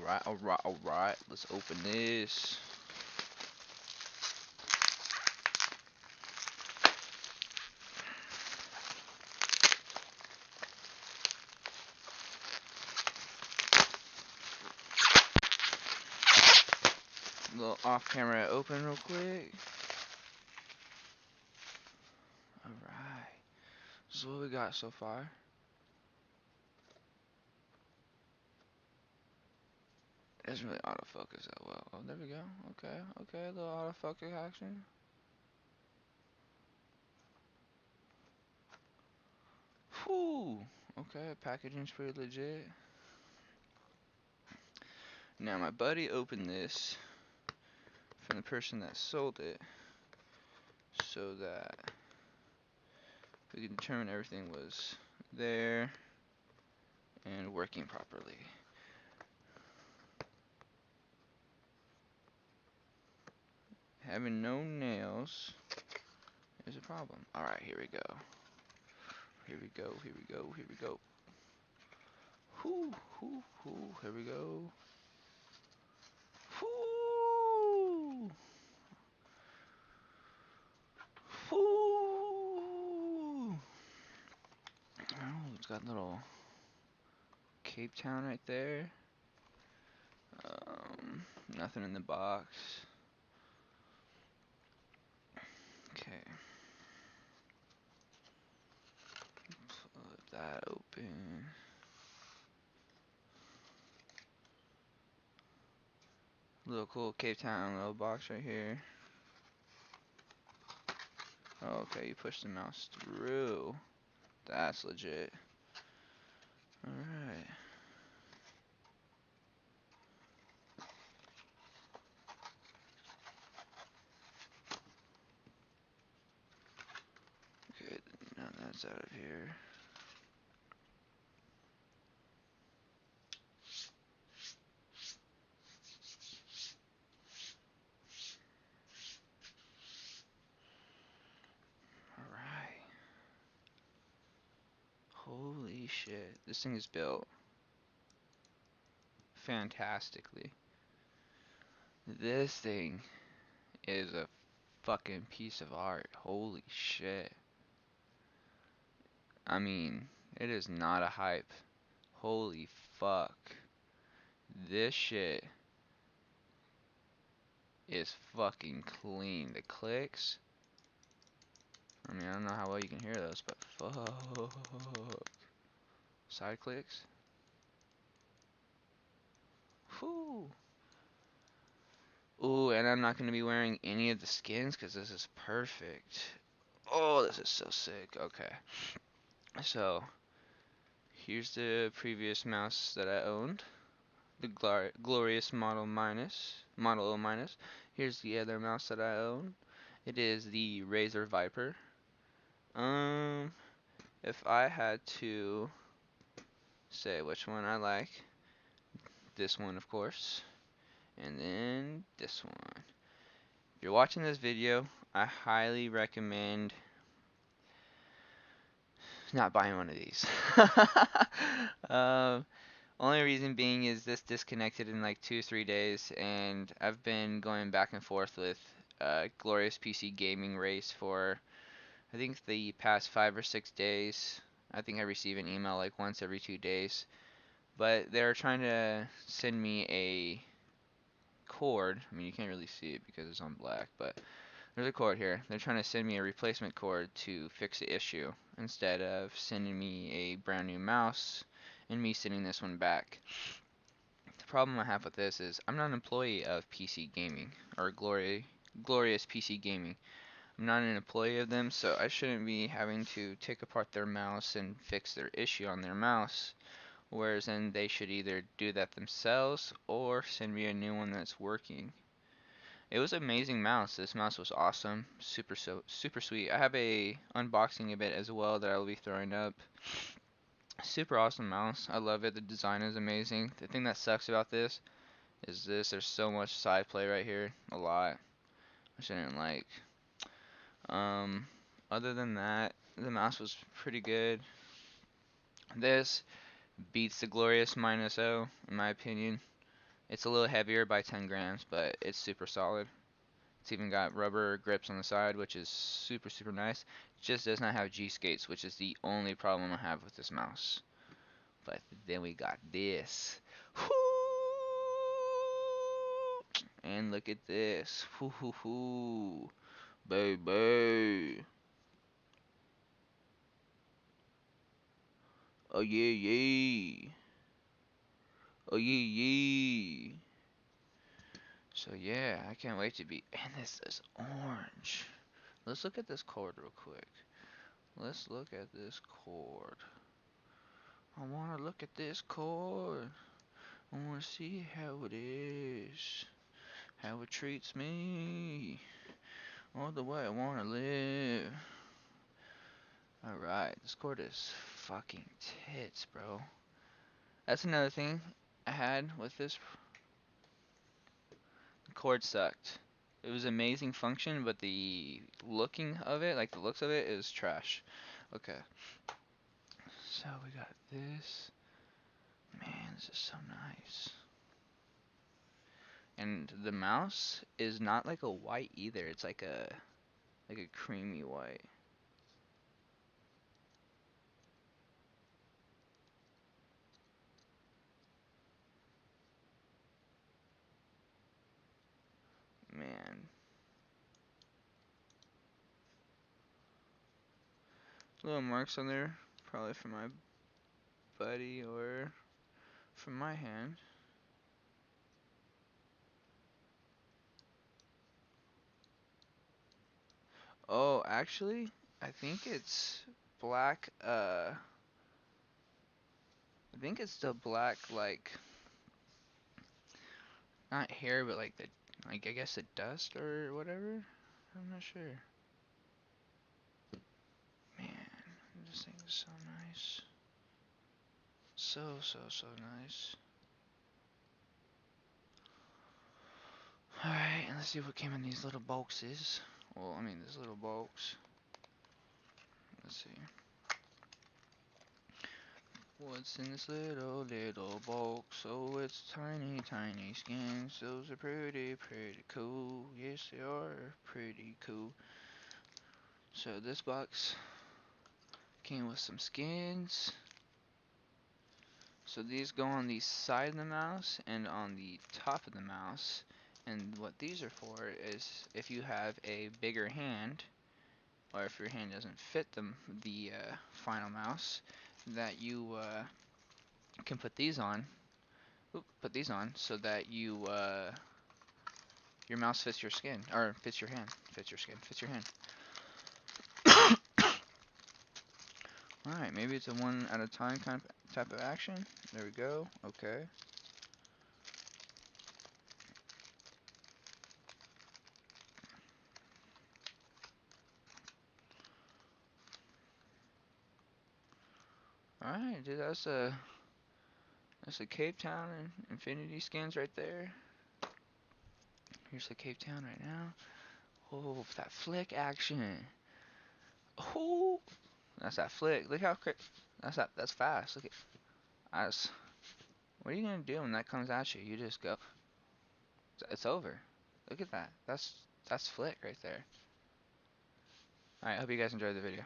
Alright. Let's open this. A little off-camera open real quick. Alright. This is what we got so far. It doesn't really autofocus that well. Oh, there we go. Okay. A little autofocus action. Whew. Okay, packaging's pretty legit. Now, my buddy opened this from the person that sold it so that we could determine everything was there and working properly. Having no nails is a problem. Alright, here we go. Here we go. Whoo, here we go. Whoo! Whoo! Oh, it's got little Cape Town right there. Nothing in the box. Okay. Flip that open. Little cool Cape Town little box right here. Okay, you push the mouse through. That's legit. Alright. Good. Now that's out of here. Alright. Holy shit. This thing is built fantastically. This thing is a fucking piece of art. Holy shit. I mean, it is not a hype. Holy fuck. This shit is fucking clean. The clicks. I mean, I don't know how well you can hear those, but fuck. Side clicks. Whew. Ooh, and I'm not going to be wearing any of the skins because this is perfect. Oh, this is so sick. Okay. So, here's the previous mouse that I owned. The glorious Model O minus. Here's the other mouse that I own. It is the Razer Viper. If I had to say which one I like, this one of course, and then this one. If you're watching this video, I highly recommend not buying one of these. Only reason being is this disconnected in like 2 or 3 days, and I've been going back and forth with Glorious PC Gaming Race for I think the past 5 or 6 days. I think I receive an email like once every 2 days, but they're trying to send me a cord. I mean, you can't really see it because it's on black, but there's a cord here. They're trying to send me a replacement cord to fix the issue instead of sending me a brand new mouse and me sending this one back. The problem I have with this is I'm not an employee of PC Gaming or Glorious PC Gaming. I'm not an employee of them, so I shouldn't be having to take apart their mouse and fix their issue on their mouse. Whereas then they should either do that themselves or send me a new one that's working. It was an amazing mouse. This mouse was awesome. Super sweet. I have a unboxing of it as well that I will be throwing up. Super awesome mouse. I love it. The design is amazing. The thing that sucks about this is there's so much side play right here. A lot. Which I didn't like. Other than that, the mouse was pretty good. This beats the Glorious Minus O in my opinion. It's a little heavier by 10 grams, but it's super solid. It's even got rubber grips on the side, which is super, super nice. It just does not have G-skates, which is the only problem I have with this mouse. But then we got this. And look at this. Baby. Oh yeah, yeah. Oh yeah, yeah. So yeah, I can't wait to be. And this is orange. Let's look at this cord real quick. Let's look at this cord. I wanna look at this cord. I wanna see how it is. How it treats me. All the way I wanna live. Alright, this cord is fucking tits, bro. That's another thing I had with this. The cord sucked. It was amazing function, but the looking of it, like the looks of it, is trash. Okay. So we got this. Man, this is so nice. And the mouse is not like a white either. It's like a creamy white. Man. Little marks on there, probably from my buddy or from my hand. Oh, actually, I think it's black, I think it's the black, like, not hair, but like the, like, I guess the dust or whatever. I'm not sure. Man, this thing is so nice. So, so, so nice. Alright, and let's see what came in these little boxes. Well, I mean, this little box. Let's see. What's in this little box? Oh, it's tiny, tiny skins. Those are pretty, pretty cool. Yes, they are pretty cool. So this box came with some skins. So these go on the side of the mouse and on the top of the mouse. And what these are for is if you have a bigger hand, or if your hand doesn't fit the final mouse, that you can put these on. Put these on so that your mouse fits your skin, or fits your hand, fits your skin, fits your hand. Alright, maybe it's a one at a time kind of type of action. There we go. Okay. Alright, dude, that's a Cape Town and Infinity skins right there. Here's the Cape Town right now. Oh, that flick action. Oh, that's that flick. Look how quick. That's fast. Look at that's. What are you gonna do when that comes at you? You just go. It's over. Look at that. That's flick right there. Alright, I hope you guys enjoyed the video.